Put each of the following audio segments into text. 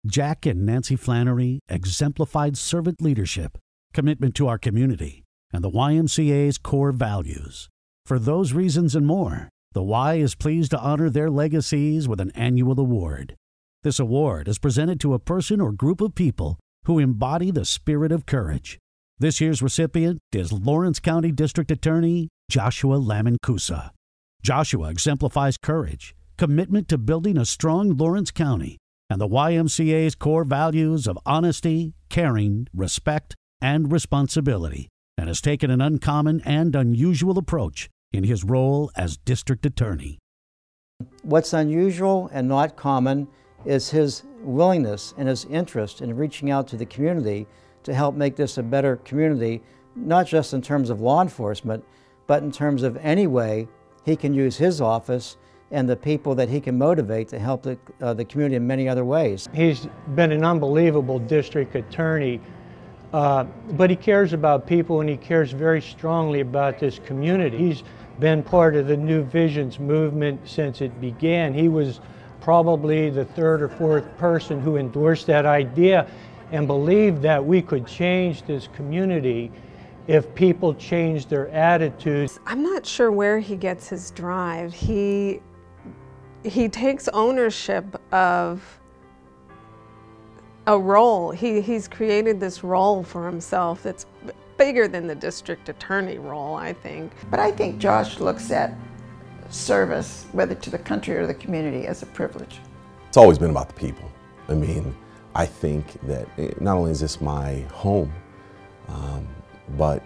Jack and Nancy Flannery exemplified servant leadership, commitment to our community, and the YMCA's core values. For those reasons and more, the Y is pleased to honor their legacies with an annual award. This award is presented to a person or group of people who embody the spirit of courage. This year's recipient is Lawrence County District Attorney Joshua Lamancusa. Joshua exemplifies courage, commitment to building a strong Lawrence County, and the YMCA's core values of honesty, caring, respect, and responsibility, and has taken an uncommon and unusual approach in his role as District Attorney. What's unusual and not common is his willingness and his interest in reaching out to the community to help make this a better community, not just in terms of law enforcement, but in terms of any way he can use his office and the people that he can motivate to help the community in many other ways. He's been an unbelievable district attorney, but he cares about people and he cares very strongly about this community. He's been part of the New Visions movement since it began. He was probably the third or fourth person who endorsed that idea and believed that we could change this community if people changed their attitudes. I'm not sure where he gets his drive. He takes ownership of a role. He's created this role for himself that's bigger than the district attorney role, I think. But I think Josh looks at service, whether to the country or the community, as a privilege. It's always been about the people. I mean, I think that not only is this my home, but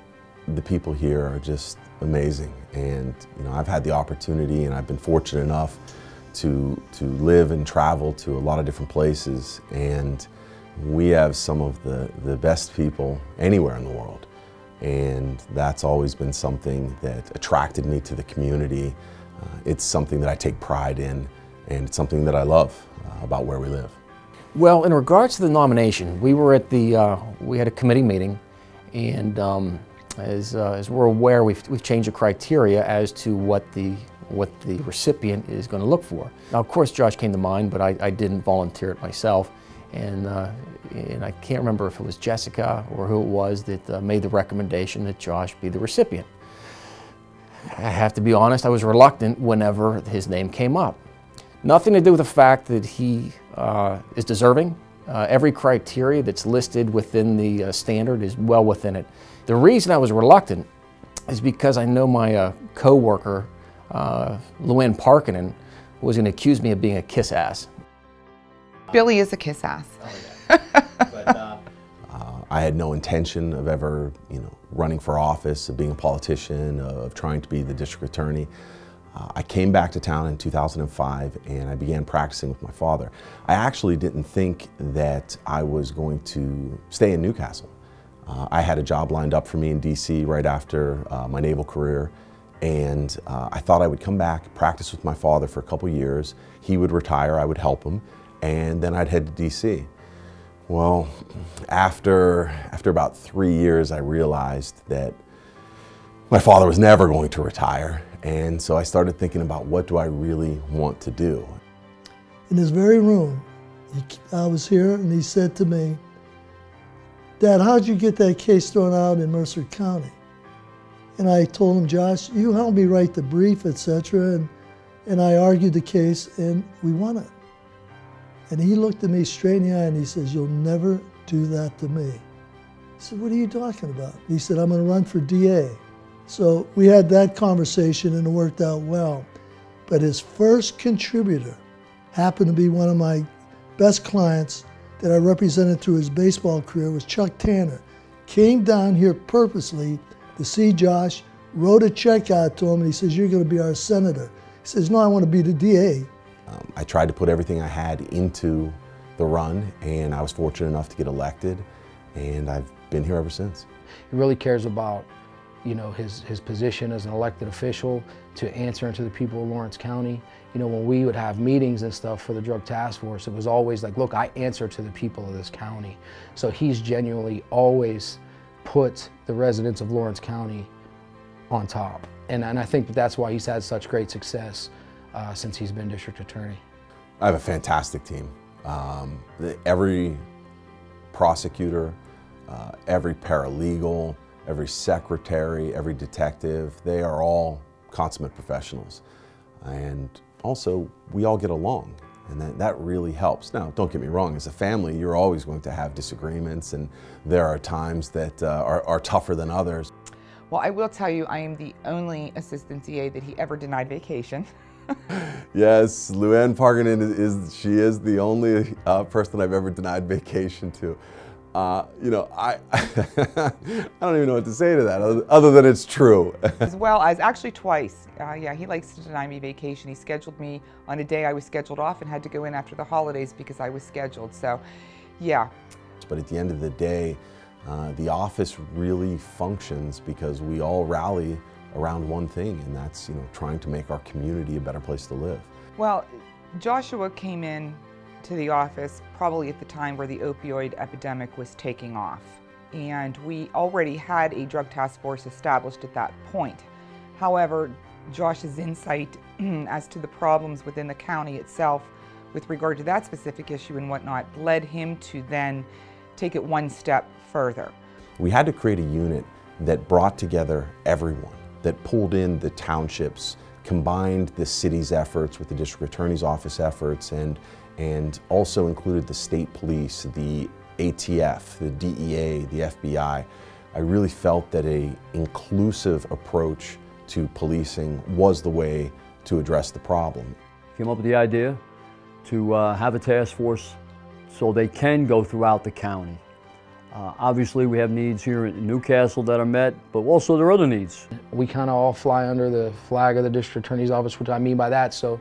the people here are just amazing. And you know, I've had the opportunity and I've been fortunate enough to live and travel to a lot of different places, and we have some of the best people anywhere in the world. And that's always been something that attracted me to the community. It's something that I take pride in, and it's something that I love about where we live. Well, in regards to the nomination, we were at we had a committee meeting, and as we're aware, we've changed the criteria as to what the recipient is going to look for. Now, of course, Josh came to mind, but I didn't volunteer it myself, and I can't remember if it was Jessica or who it was that made the recommendation that Josh be the recipient. I have to be honest, I was reluctant whenever his name came up. Nothing to do with the fact that he is deserving. Every criteria that's listed within the standard is well within it. The reason I was reluctant is because I know my co-worker, Luann Parkinen, was going to accuse me of being a kiss ass. Billy is a kiss ass. I had no intention of ever, running for office, of being a politician, of trying to be the district attorney. I came back to town in 2005 and I began practicing with my father. I actually didn't think that I was going to stay in Newcastle. I had a job lined up for me in DC right after my naval career, and I thought I would come back, practice with my father for a couple years. He would retire, I would help him, and then I'd head to DC. Well, after about 3 years, I realized that my father was never going to retire, and so I started thinking about, what do I really want to do? In this very room, I was here, and he said to me, "Dad, how'd you get that case thrown out in Mercer County?" And I told him, "Josh, you helped me write the brief, etc." And I argued the case, and we won it. And he looked at me straight in the eye and he says, "You'll never do that to me." I said, "What are you talking about?" He said, "I'm going to run for DA." So we had that conversation and it worked out well. But his first contributor happened to be one of my best clients that I represented through his baseball career, was Chuck Tanner. Came down here purposely to see Josh, wrote a check out to him, and he says, "You're going to be our senator." He says, "No, I want to be the DA." I tried to put everything I had into the run, and I was fortunate enough to get elected, and I've been here ever since. He really cares about, his position as an elected official, to answering to the people of Lawrence County. When we would have meetings and stuff for the Drug Task Force, it was always like, look, I answer to the people of this county. So he's genuinely always put the residents of Lawrence County on top. And I think that's why he's had such great success since he's been district attorney. I have a fantastic team. Every prosecutor, every paralegal, every secretary, every detective, they are all consummate professionals. And also, we all get along, and that really helps. Now, don't get me wrong, as a family, you're always going to have disagreements, and there are times that are tougher than others. Well, I will tell you, I am the only assistant DA that he ever denied vacation. Yes, Luann Parganen she is the only person I've ever denied vacation to. You know, I don't even know what to say to that other than it's true. As well as actually twice. Yeah, he likes to deny me vacation. He scheduled me on a day I was scheduled off and had to go in after the holidays because I was scheduled. So, yeah. But at the end of the day, the office really functions because we all rally around one thing, and that's, you know, trying to make our community a better place to live. Well, Joshua came in to the office probably at the time where the opioid epidemic was taking off. And we already had a drug task force established at that point. However, Josh's insight as to the problems within the county itself with regard to that specific issue and whatnot led him to then take it one step further. We had to create a unit that brought together everyone, that pulled in the townships, combined the city's efforts with the district attorney's office efforts, and also included the state police, the ATF, the DEA, the FBI. I really felt that an inclusive approach to policing was the way to address the problem. Came up with the idea to have a task force so they can go throughout the county. Obviously, we have needs here in Newcastle that are met, but also there are other needs. We kind of all fly under the flag of the district attorney's office, which I mean by that. So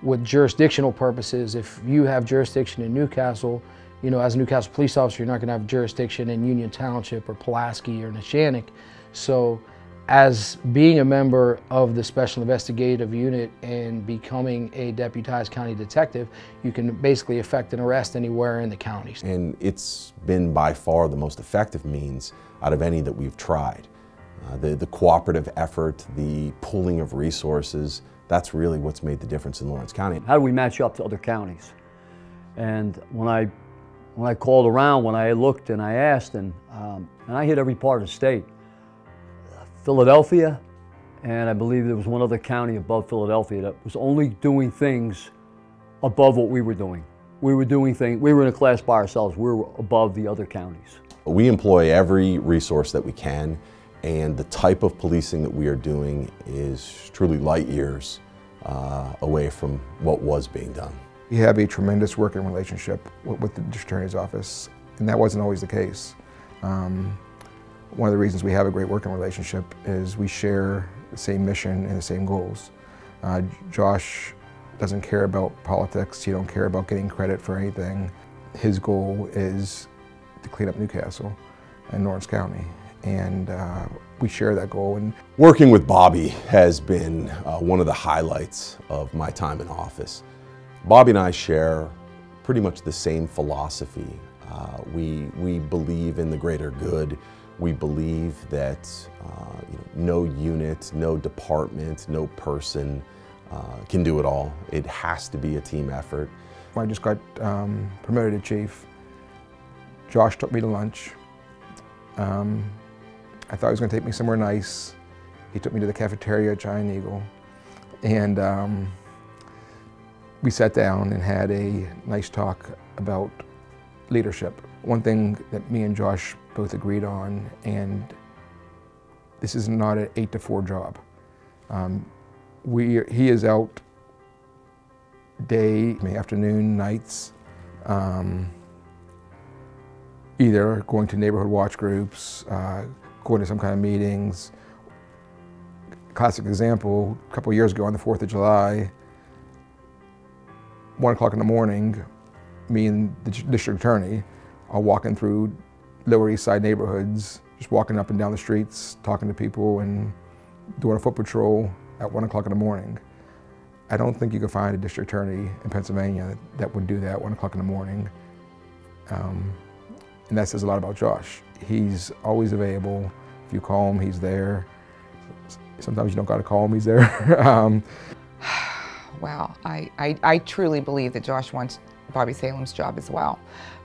with jurisdictional purposes, if you have jurisdiction in Newcastle, you know, as a Newcastle police officer, you're not going to have jurisdiction in Union Township or Pulaski or Neshannock. So as being a member of the Special Investigative Unit and becoming a deputized county detective, you can basically effect an arrest anywhere in the county. And it's been by far the most effective means out of any that we've tried. The cooperative effort, the pooling of resources, that's really what's made the difference in Lawrence County. How do we match up to other counties? And when I called around, when I looked and I asked, and I hit every part of the state. Philadelphia, and I believe there was one other county above Philadelphia that was only doing things above what we were doing. We were doing things, we were in a class by ourselves, we were above the other counties. We employ every resource that we can, and the type of policing that we are doing is truly light years away from what was being done. We have a tremendous working relationship with the district attorney's office, and that wasn't always the case. One of the reasons we have a great working relationship is we share the same mission and the same goals. Josh doesn't care about politics, he don't care about getting credit for anything. His goal is to clean up Newcastle and Lawrence County, and we share that goal. And working with Bobby has been one of the highlights of my time in office. Bobby and I share pretty much the same philosophy. We believe in the greater good. We believe that no unit, no department, no person can do it all. It has to be a team effort. When I just got promoted to chief, Josh took me to lunch. I thought he was going to take me somewhere nice. He took me to the cafeteria at Giant Eagle, and we sat down and had a nice talk about leadership. One thing that me and Josh both agreed on, and this is not an 8 to 4 job. He is out day, afternoon, nights, either going to neighborhood watch groups, going to some kind of meetings. Classic example, a couple of years ago on the 4th of July, 1 o'clock in the morning, me and the district attorney are walking through Lower East Side neighborhoods, just walking up and down the streets, talking to people and doing a foot patrol at 1 o'clock in the morning. I don't think you could find a district attorney in Pennsylvania that would do that at 1 o'clock in the morning. And that says a lot about Josh. He's always available. If you call him, he's there. Sometimes you don't gotta call him, he's there. Wow, I truly believe that Josh wants Bobby Salem's job as well.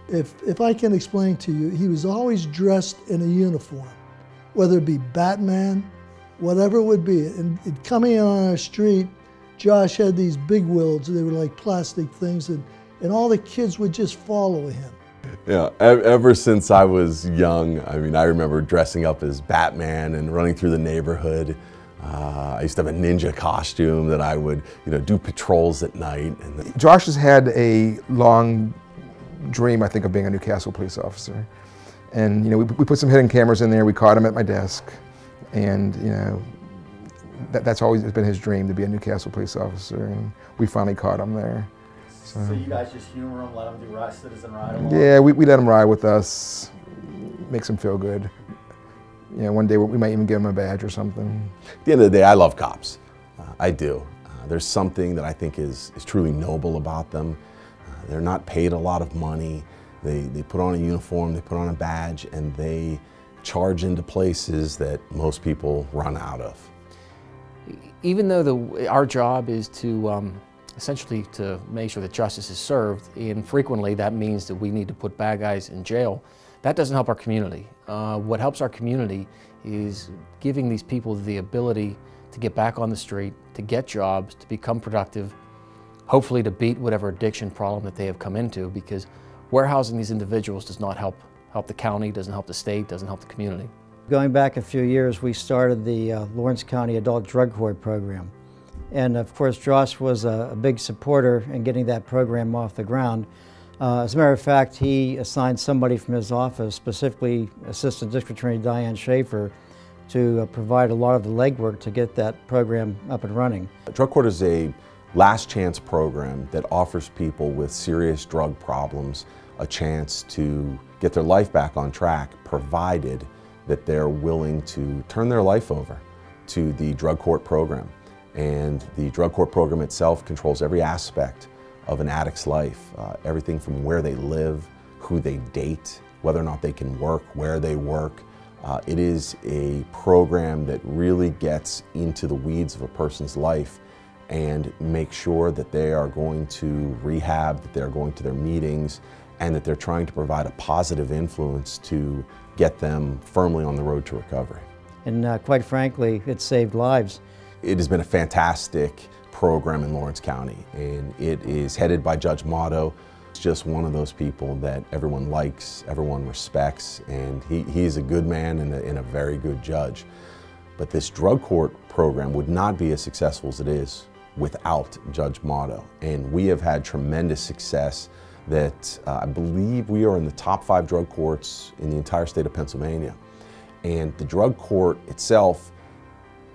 If I can explain to you, he was always dressed in a uniform, whether it be Batman, whatever it would be. And coming in on our street, Josh had these big wheels. They were like plastic things, and all the kids would just follow him. Yeah, ever since I was young, I mean, I remember dressing up as Batman and running through the neighborhood. I used to have a ninja costume that I would, do patrols at night. And Josh has had a long dream, I think, of being a Newcastle police officer. And, we put some hidden cameras in there. We caught him at my desk. And, that's always been his dream, to be a Newcastle police officer. And we finally caught him there. So you guys just humor him, let him do citizen ride along? Yeah, we let him ride with us, makes him feel good. One day we might even give him a badge or something. At the end of the day, I love cops. I do. There's something that I think is truly noble about them. They're not paid a lot of money. They put on a uniform, they put on a badge, and they charge into places that most people run out of. Even though our job is to essentially to make sure that justice is served, and frequently that means that we need to put bad guys in jail, that doesn't help our community. What helps our community is giving these people the ability to get back on the street, to get jobs, to become productive, hopefully to beat whatever addiction problem that they have come into, because warehousing these individuals does not help the county, doesn't help the state, doesn't help the community. Going back a few years, we started the Lawrence County Adult Drug Court Program. And of course, Josh was a big supporter in getting that program off the ground. As a matter of fact, he assigned somebody from his office, specifically Assistant District Attorney Diane Schaefer, to provide a lot of the legwork to get that program up and running. Drug Court is a last chance program that offers people with serious drug problems a chance to get their life back on track, provided that they're willing to turn their life over to the Drug Court program. And the Drug Court program itself controls every aspect of an addict's life, everything from where they live, who they date, whether or not they can work, where they work. It is a program that really gets into the weeds of a person's life and makes sure that they are going to rehab, that they're going to their meetings, and that they're trying to provide a positive influence to get them firmly on the road to recovery. And quite frankly, it saved lives. It has been a fantastic program in Lawrence County, and it is headed by Judge Motto. He's just one of those people that everyone likes, everyone respects, and he's a good man and a very good judge. But this drug court program would not be as successful as it is without Judge Motto. And we have had tremendous success that I believe we are in the top 5 drug courts in the entire state of Pennsylvania. And the drug court itself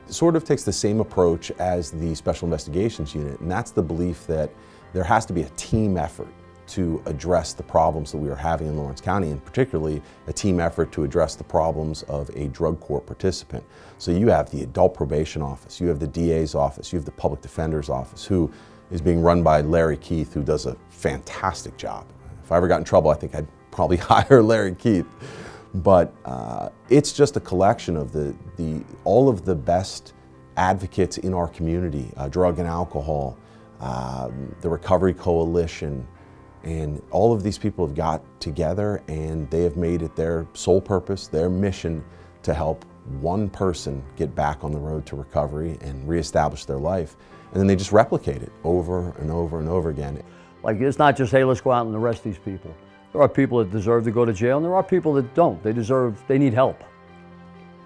sort of takes the same approach as the Special Investigations Unit, and that's the belief that there has to be a team effort to address the problems that we are having in Lawrence County, and particularly a team effort to address the problems of a drug court participant. So you have the Adult Probation Office, you have the DA's office, you have the Public Defender's Office, who is being run by Larry Keith, who does a fantastic job. If I ever got in trouble, I think I'd probably hire Larry Keith. But it's just a collection of all of the best advocates in our community, drug and alcohol, the Recovery Coalition, and all of these people have got together and they have made it their sole purpose, their mission, to help one person get back on the road to recovery and reestablish their life. And then they just replicate it over and over and over again. Like, it's not just, hey, let's go out and arrest these people. There are people that deserve to go to jail, and there are people that don't. They need help.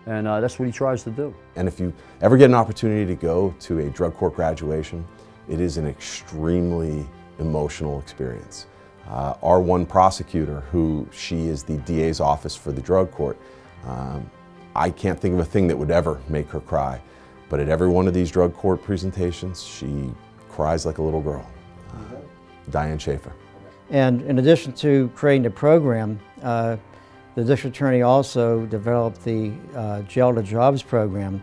And that's what he tries to do. And if you ever get an opportunity to go to a drug court graduation, it is an extremely emotional experience. Our one prosecutor, she is the DA's office for the drug court, I can't think of a thing that would ever make her cry. But at every one of these drug court presentations, she cries like a little girl. Diane Schaefer. And in addition to creating the program, the district attorney also developed the Jail to Jobs program.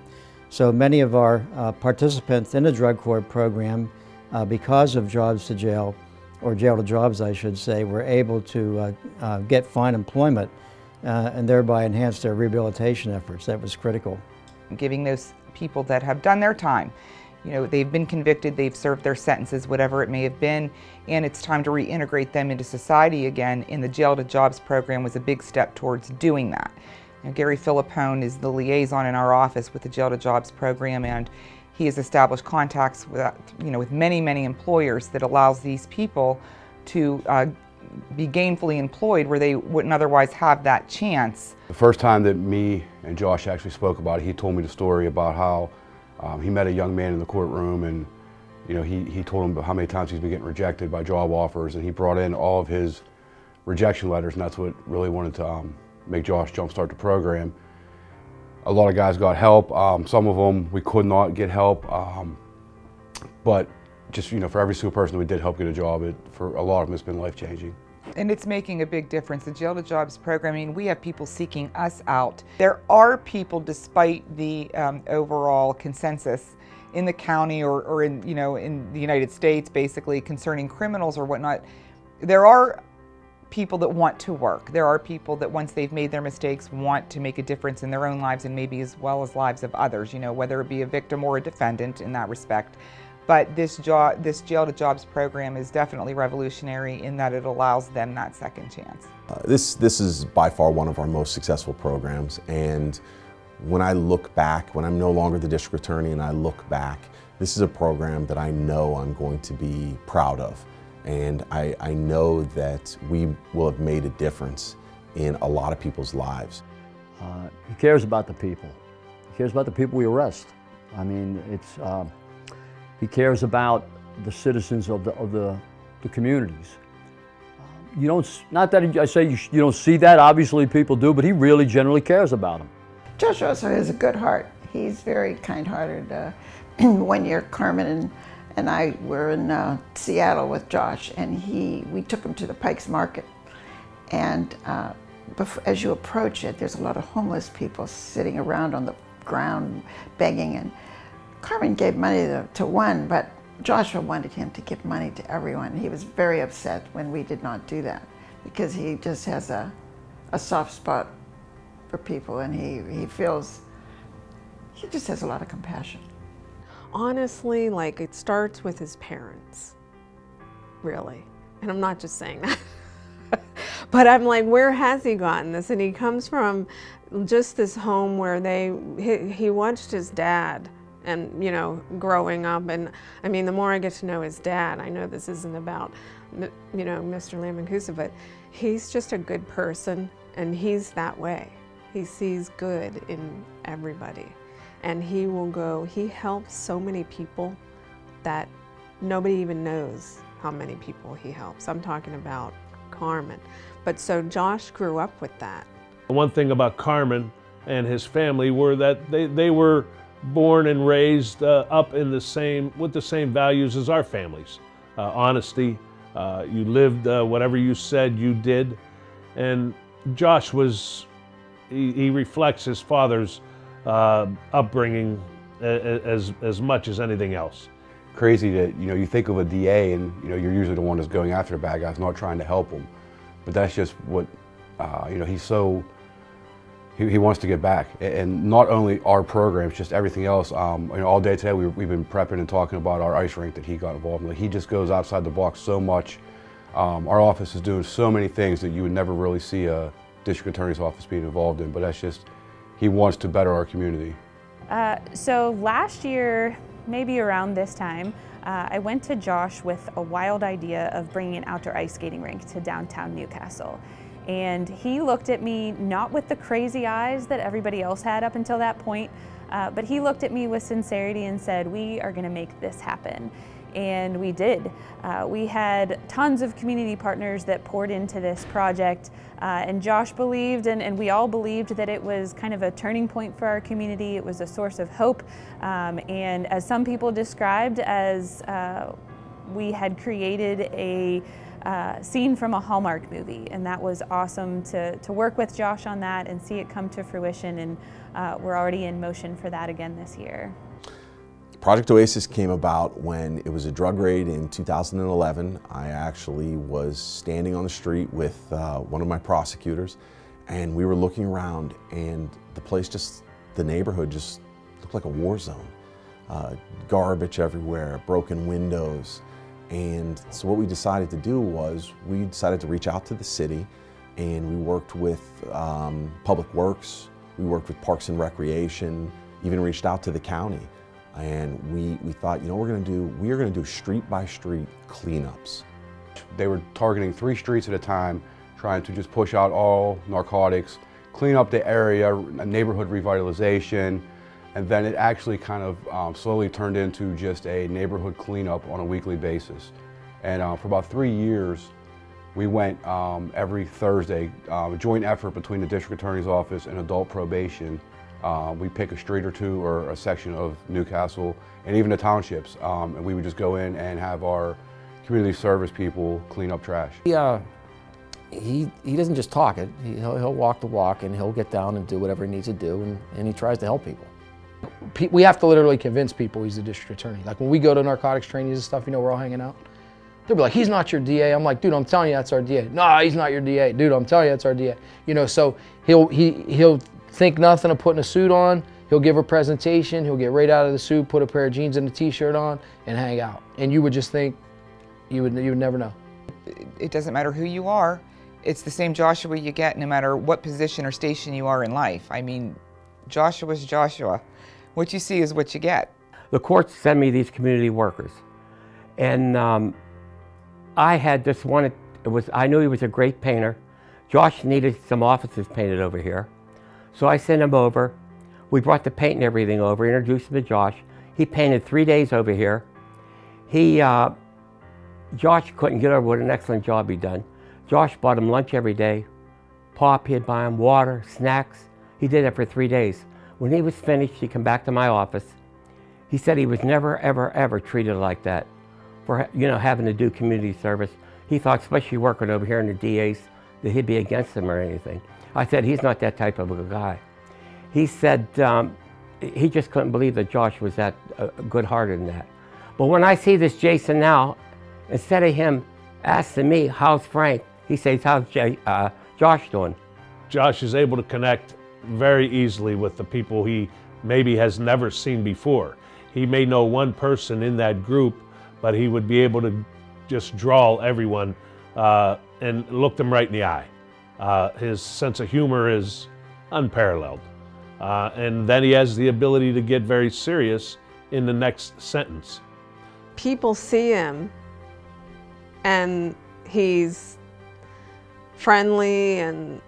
So many of our participants in the drug court program, because of Jobs to Jail, or Jail to Jobs I should say, were able to get fine employment and thereby enhance their rehabilitation efforts. That was critical. Giving those people that have done their time, You know, they've been convicted, they've served their sentences, whatever it may have been, and it's time to reintegrate them into society again, and the Jail to Jobs program was a big step towards doing that. You know, Gary Philippone is the liaison in our office with the Jail to Jobs program, and he has established contacts with, with many, many employers that allows these people to be gainfully employed where they wouldn't otherwise have that chance. The first time that me and Josh actually spoke about it, he told me the story about how he met a young man in the courtroom, and he told him how many times he's been getting rejected by job offers, and he brought in all of his rejection letters, and that's what really wanted to make Josh jumpstart the program. A lot of guys got help. Some of them we could not get help, but just for every single person that we did help get a job, for a lot of them it's been life-changing. And it's making a big difference. The Jail to Jobs program, I mean, we have people seeking us out. There are people, despite the overall consensus in the county or in, in the United States, basically, concerning criminals or whatnot, there are people that want to work. There are people that once they've made their mistakes want to make a difference in their own lives and maybe as well as lives of others, whether it be a victim or a defendant in that respect. But this Jail to Jobs program is definitely revolutionary in that it allows them that second chance. This is by far one of our most successful programs, and when I look back, when I'm no longer the district attorney and I look back, this is a program that I know I'm going to be proud of. And I know that we will have made a difference in a lot of people's lives. He cares about the people. He cares about the people we arrest. I mean, he cares about the citizens of the communities. Not that I say you don't see that, obviously people do, but he really generally cares about them. Josh also has a good heart. He's very kind-hearted. One year, Carmen and I were in Seattle with Josh, and we took him to the Pikes Market. And as you approach it, there's a lot of homeless people sitting around on the ground begging, and Carmen gave money to one, but Joshua wanted him to give money to everyone. He was very upset when we did not do that, because he just has a soft spot for people, and he just has a lot of compassion. Honestly, it starts with his parents, really. And I'm not just saying that. But I'm like, where has he gotten this? And he comes from just this home where he watched his dad and, growing up. And I mean, the more I get to know his dad, I know this isn't about, Mr. Lamancusa, but he's just a good person, and he's that way. He sees good in everybody. And he helps so many people that nobody even knows how many people he helps. I'm talking about Carmen. But so Josh grew up with that. One thing about Carmen and his family were that they were born and raised up in with the same values as our families. Honesty, you lived whatever you said you did. And Josh he reflects his father's upbringing as much as anything else. Crazy that you think of a DA and you're usually the one that's going after the bad guys, not trying to help them. But that's just what he wants to get back, and not only our programs, just everything else. All day today we've been prepping and talking about our ice rink that he got involved in. He just goes outside the box so much. Our office is doing so many things that you would never really see a district attorney's office being involved in, but that's just, he wants to better our community. So last year, maybe around this time, I went to Josh with a wild idea of bringing an outdoor ice skating rink to downtown Newcastle. And he looked at me not with the crazy eyes that everybody else had up until that point, but he looked at me with sincerity and said, "We are going to make this happen." And we did. We had tons of community partners that poured into this project, and Josh believed, and we all believed, that it was kind of a turning point for our community. It was a source of hope, and as some people described, as we had created a scene from a Hallmark movie, and that was awesome to work with Josh on that and see it come to fruition, and we're already in motion for that again this year. Project Oasis came about when it was a drug raid in 2011. I actually was standing on the street with one of my prosecutors, and we were looking around, and the neighborhood just looked like a war zone. garbage everywhere, broken windows. And so what we decided to do was we decided to reach out to the city, and we worked with Public Works, we worked with Parks and Recreation, even reached out to the county. And we thought, you know, we are going to do street by street cleanups. They were targeting 3 streets at a time, trying to just push out all narcotics, clean up the area, neighborhood revitalization, and then it actually kind of slowly turned into just a neighborhood cleanup on a weekly basis. And for about 3 years, we went every Thursday, a joint effort between the district attorney's office and adult probation. We pick a street or two or a section of Newcastle and even the townships, and we would just go in and have our community service people clean up trash. He doesn't just talk it, he'll walk the walk, and he'll get down and do whatever he needs to do, and he tries to help people. We have to literally convince people he's the district attorney. Like when we go to narcotics trainings and stuff, you know, we're all hanging out. They'll be like, he's not your DA. I'm like, dude, I'm telling you that's our DA. No, he's not your DA. Dude, I'm telling you that's our DA. You know, so he'll think nothing of putting a suit on. He'll give a presentation. He'll get right out of the suit, put a pair of jeans and a t-shirt on, and hang out. And you would just think, you would never know. It doesn't matter who you are. It's the same Joshua you get no matter what position or station you are in life. I mean, Joshua's Joshua. What you see is what you get. The courts send me these community workers, and I had just wanted, I knew he was a great painter. Josh needed some offices painted over here, so I sent him over. We brought the paint and everything over, introduced him to Josh. He painted 3 days over here. Josh couldn't get over what an excellent job he'd done. Josh bought him lunch every day, pop, he'd buy him water, snacks. He did that for 3 days. When he was finished, he'd come back to my office. He said he was never, ever, ever treated like that for, you know, having to do community service. He thought, especially working over here in the DA's, that he'd be against him or anything. I said, he's not that type of a guy. He said he just couldn't believe that Josh was that good-hearted in that. But when I see this Jason now, instead of him asking me, how's Frank? He says, how's Josh doing? Josh is able to connect very easily with the people he maybe has never seen before. He may know one person in that group, but he would be able to just draw everyone and look them right in the eye. His sense of humor is unparalleled. And then he has the ability to get very serious in the next sentence. People see him and he's friendly and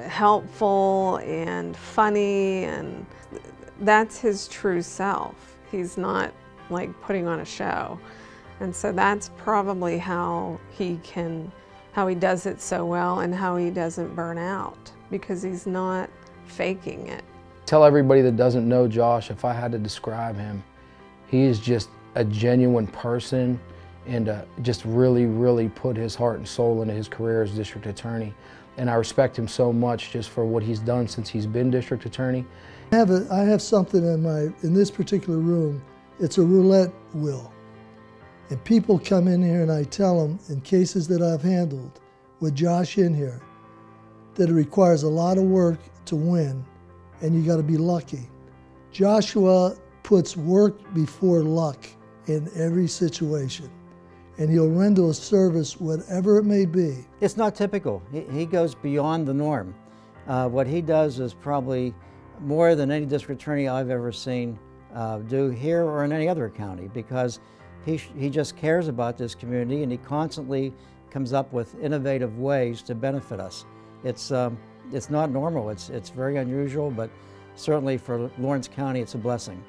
helpful and funny, and that's his true self. He's not like putting on a show. And so that's probably how he does it so well and how he doesn't burn out, because he's not faking it. Tell everybody that doesn't know Josh, if I had to describe him, he is just a genuine person, and just really, really put his heart and soul into his career as district attorney. And I respect him so much just for what he's done since he's been district attorney. I have something in this particular room. It's a roulette wheel. And people come in here and I tell them, in cases that I've handled with Josh in here, that it requires a lot of work to win, and you got to be lucky. Joshua puts work before luck in every situation, and he'll render a service whatever it may be. It's not typical. He goes beyond the norm. What he does is probably more than any district attorney I've ever seen do here or in any other county, because he just cares about this community, and he constantly comes up with innovative ways to benefit us. It's not normal. It's very unusual, but certainly for Lawrence County, it's a blessing.